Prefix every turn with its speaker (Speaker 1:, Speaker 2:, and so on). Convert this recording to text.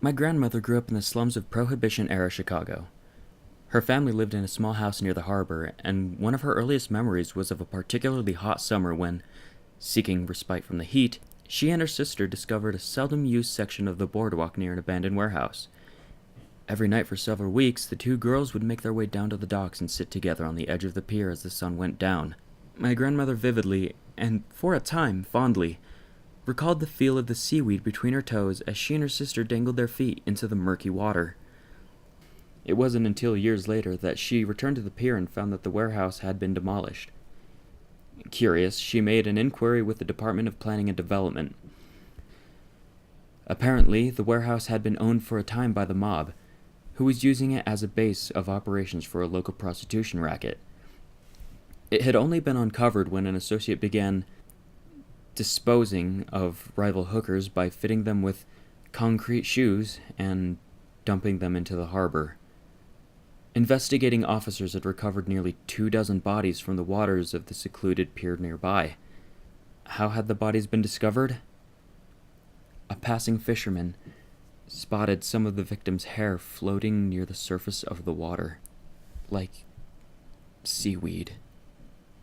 Speaker 1: My grandmother grew up in the slums of Prohibition-era Chicago. Her family lived in a small house near the harbor, and one of her earliest memories was of a particularly hot summer when, seeking respite from the heat, she and her sister discovered a seldom-used section of the boardwalk near an abandoned warehouse. Every night for several weeks, the two girls would make their way down to the docks and sit together on the edge of the pier as the sun went down. My grandmother vividly, and for a time fondly, recalled the feel of the seaweed between her toes as she and her sister dangled their feet into the murky water. It wasn't until years later that she returned to the pier and found that the warehouse had been demolished. Curious, she made an inquiry with the Department of Planning and Development. Apparently, the warehouse had been owned for a time by the mob, who was using it as a base of operations for a local prostitution racket. It had only been uncovered when an associate began disposing of rival hookers by fitting them with concrete shoes and dumping them into the harbor. Investigating officers had recovered nearly 24 bodies from the waters of the secluded pier nearby. How had the bodies been discovered? A passing fisherman spotted some of the victims' hair floating near the surface of the water, like seaweed.